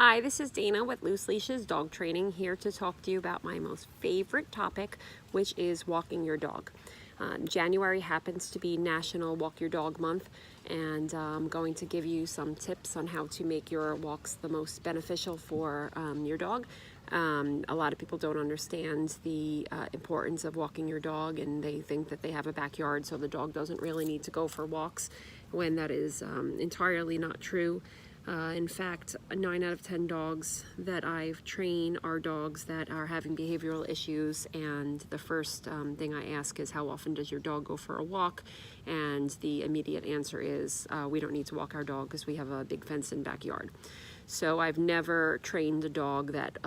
Hi, this is Dana with Loose Leashes Dog Training, here to talk to you about my most favorite topic, which is walking your dog. January happens to be National Walk Your Dog Month, and I'm going to give you some tips on how to make your walks the most beneficial for your dog. A lot of people don't understand the importance of walking your dog, and they think that they have a backyard, so the dog doesn't really need to go for walks, when that is entirely not true. In fact, 9 out of 10 dogs that I've trained are dogs that are having behavioral issues, and the first thing I ask is, how often does your dog go for a walk? And the immediate answer is, we don't need to walk our dog because we have a big fenced-in backyard. So I've never trained a dog that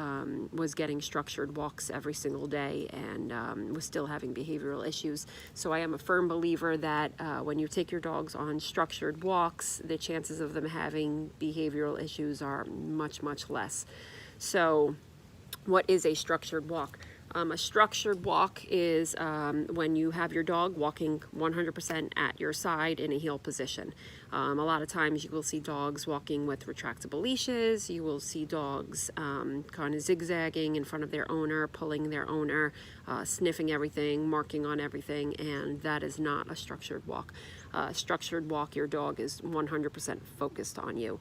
was getting structured walks every single day and was still having behavioral issues. So I am a firm believer that when you take your dogs on structured walks, the chances of them having behavioral issues are much, much less. So what is a structured walk? A structured walk is when you have your dog walking 100% at your side in a heel position. A lot of times you will see dogs walking with retractable leashes. You will see dogs kind of zigzagging in front of their owner, pulling their owner, sniffing everything, marking on everything, and that is not a structured walk. Structured walk, your dog is 100% focused on you.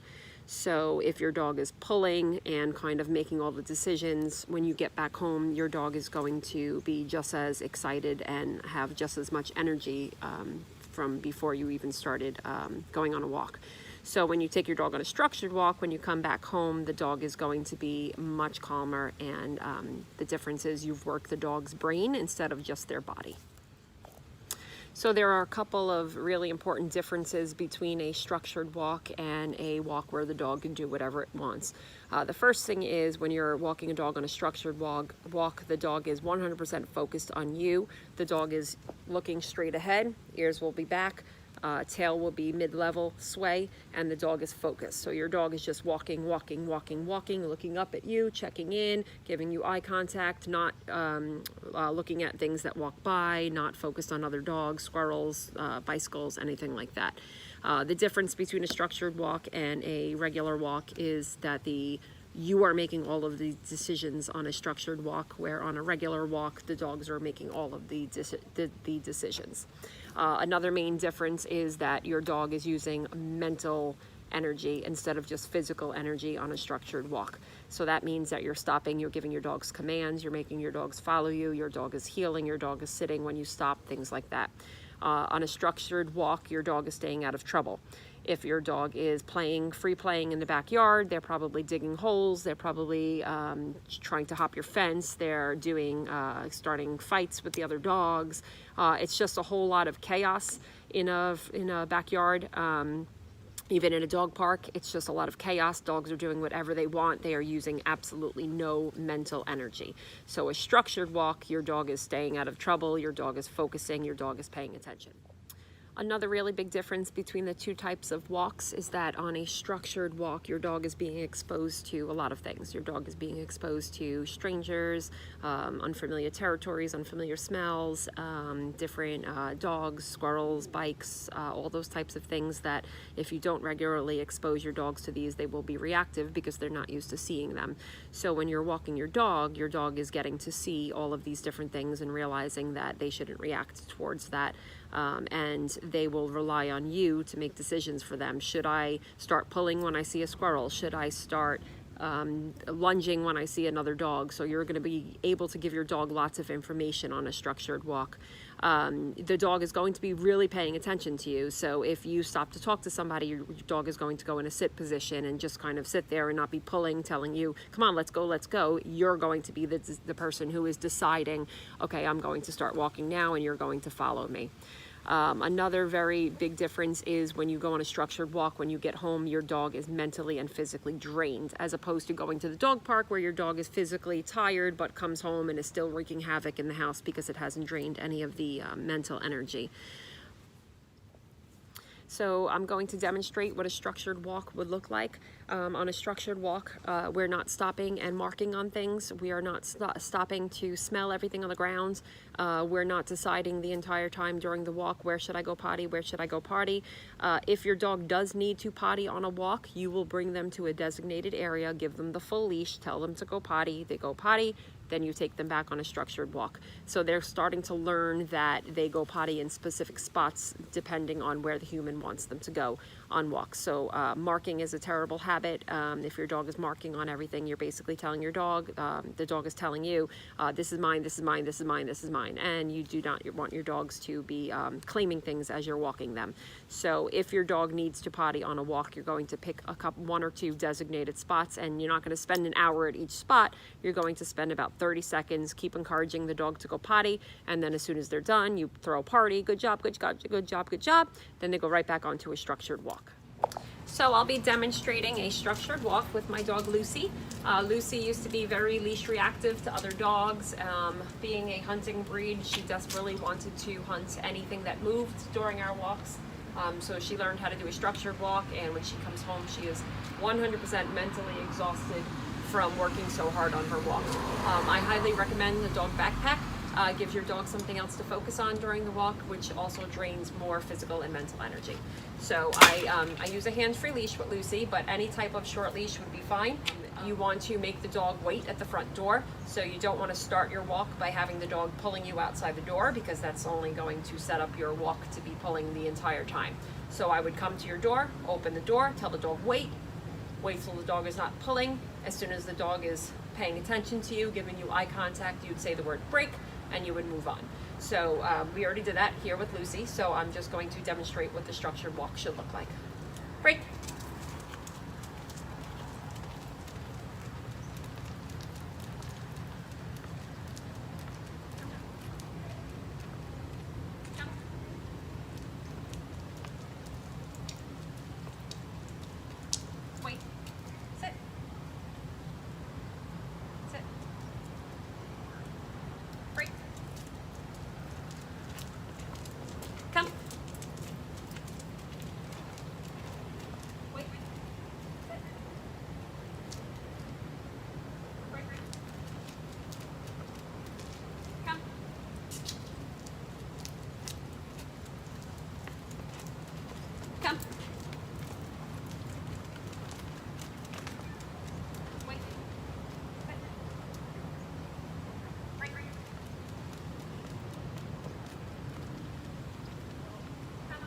So if your dog is pulling and kind of making all the decisions, when you get back home, your dog is going to be just as excited and have just as much energy from before you even started going on a walk. So when you take your dog on a structured walk, when you come back home, the dog is going to be much calmer, and the difference is you've worked the dog's brain instead of just their body. So there are a couple of really important differences between a structured walk and a walk where the dog can do whatever it wants. The first thing is, when you're walking a dog on a structured walk, the dog is 100% focused on you. The dog is looking straight ahead, ears will be back, tail will be mid-level sway, and the dog is focused. So your dog is just walking, looking up at you, checking in, giving you eye contact, not looking at things that walk by, not focused on other dogs, squirrels, bicycles, anything like that. The difference between a structured walk and a regular walk is that you are making all of the decisions on a structured walk, where on a regular walk, the dogs are making all of the decisions. Another main difference is that your dog is using mental energy instead of just physical energy on a structured walk. So that means that you're stopping, you're giving your dogs commands, you're making your dogs follow you, your dog is heeling, your dog is sitting when you stop, things like that. On a structured walk, your dog is staying out of trouble. If your dog is free playing in the backyard, they're probably digging holes, they're probably trying to hop your fence, they're starting fights with the other dogs. It's just a whole lot of chaos in a backyard. Even in a dog park, it's just a lot of chaos. Dogs are doing whatever they want. They are using absolutely no mental energy. So a structured walk, your dog is staying out of trouble, your dog is focusing, your dog is paying attention. Another really big difference between the two types of walks is that on a structured walk, your dog is being exposed to a lot of things. Your dog is being exposed to strangers, unfamiliar territories, unfamiliar smells, different dogs, squirrels, bikes, all those types of things that if you don't regularly expose your dogs to these, they will be reactive because they're not used to seeing them. So when you're walking your dog is getting to see all of these different things and realizing that they shouldn't react towards that. And they will rely on you to make decisions for them. Should I start pulling when I see a squirrel? Should I start lunging when I see another dog? So you're going to be able to give your dog lots of information on a structured walk. The dog is going to be really paying attention to you. So if you stop to talk to somebody, your dog is going to go in a sit position and just kind of sit there and not be pulling, telling you, come on, let's go. You're going to be the person who is deciding, okay, I'm going to start walking now, and you're going to follow me. Another very big difference is when you go on a structured walk, when you get home, your dog is mentally and physically drained, as opposed to going to the dog park where your dog is physically tired but comes home and is still wreaking havoc in the house because it hasn't drained any of the mental energy. So I'm going to demonstrate what a structured walk would look like. On a structured walk, we're not stopping and marking on things. We are not stopping to smell everything on the ground. We're not deciding the entire time during the walk, where should I go potty, where should I go potty. If your dog does need to potty on a walk, you will bring them to a designated area, give them the full leash, tell them to go potty, they go potty, then you take them back on a structured walk. So they're starting to learn that they go potty in specific spots depending on where the human wants them to go on walks. So marking is a terrible habit. If your dog is marking on everything, you're basically telling your dog, the dog is telling you, this is mine, this is mine, this is mine, this is mine. And you do not want your dogs to be claiming things as you're walking them. So if your dog needs to potty on a walk, you're going to pick one or two designated spots, and you're not going to spend an hour at each spot. You're going to spend about 30 seconds, keep encouraging the dog to go potty, and then as soon as they're done, you throw a party, good job, good job, good job, good job. Then they go right back onto a structured walk. So I'll be demonstrating a structured walk with my dog Lucy. Lucy used to be very leash reactive to other dogs. Being a hunting breed, she desperately wanted to hunt anything that moved during our walks. So she learned how to do a structured walk, and when she comes home, she is 100% mentally exhausted from working so hard on her walk. I highly recommend the dog backpack. Gives your dog something else to focus on during the walk, which also drains more physical and mental energy. So I use a hands-free leash with Lucy, but any type of short leash would be fine. You want to make the dog wait at the front door, so you don't want to start your walk by having the dog pulling you outside the door, because that's only going to set up your walk to be pulling the entire time. So I would come to your door, open the door, tell the dog wait till the dog is not pulling. As soon as the dog is paying attention to you, giving you eye contact, you'd say the word break, and you would move on. So we already did that here with Lucy, so I'm just going to demonstrate what the structured walk should look like. Break. Wait. Sit. Sit. Break. Come. Wait. Sit. Break. Come. Come. Wait. Sit. Break. Come.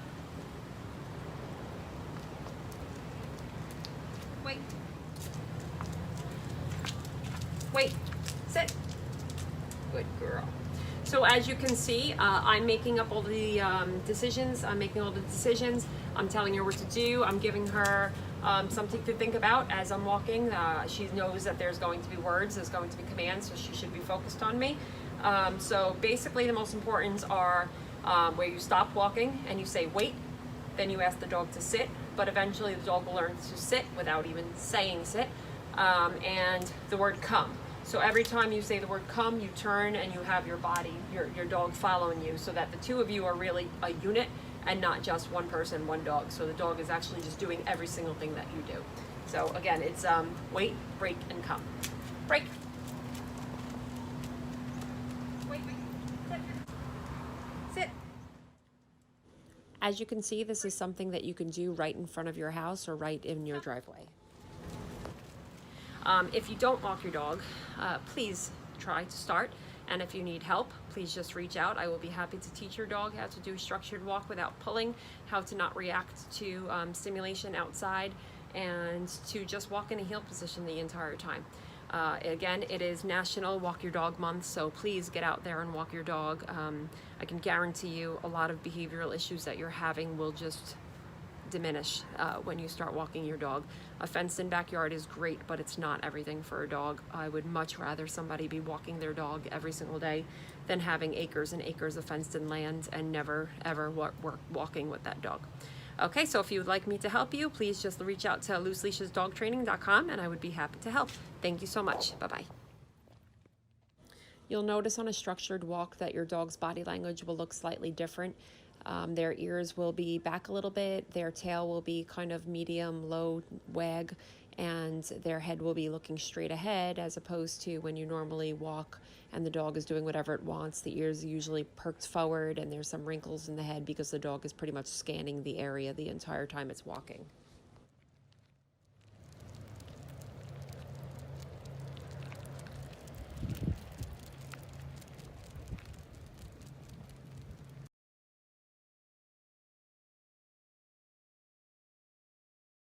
Wait. Wait. Sit. Good girl. So as you can see, I'm making up all the decisions. I'm making all the decisions. I'm telling her what to do. I'm giving her something to think about as I'm walking. She knows that there's going to be words, there's going to be commands, so she should be focused on me. So basically the most important are where you stop walking and you say wait, then you ask the dog to sit, but eventually the dog will learn to sit without even saying sit, and the word come. So every time you say the word come, you turn and you have your body, your dog following you, so that the two of you are really a unit and not just one person, one dog. So the dog is actually just doing every single thing that you do. So again, it's wait, break, and come. Break. Wait, sit. Sit. As you can see, this is something that you can do right in front of your house or right in your driveway. If you don't walk your dog, please try to start. And if you need help, please just reach out. I will be happy to teach your dog how to do a structured walk without pulling, how to not react to stimulation outside, and to just walk in a heel position the entire time. Again, it is National Walk Your Dog Month, so please get out there and walk your dog. I can guarantee you a lot of behavioral issues that you're having will just diminish when you start walking your dog. A fenced-in backyard is great, but it's not everything for a dog. I would much rather somebody be walking their dog every single day than having acres and acres of fenced-in land and never ever work walking with that dog. Okay, so if you would like me to help you, please just reach out to looseleashesdogtraining.com and I would be happy to help. Thank you so much. Bye-bye. You'll notice on a structured walk that your dog's body language will look slightly different. Their ears will be back a little bit, their tail will be kind of medium, low wag, and their head will be looking straight ahead, as opposed to when you normally walk and the dog is doing whatever it wants. The ears are usually perked forward and there's some wrinkles in the head because the dog is pretty much scanning the area the entire time it's walking.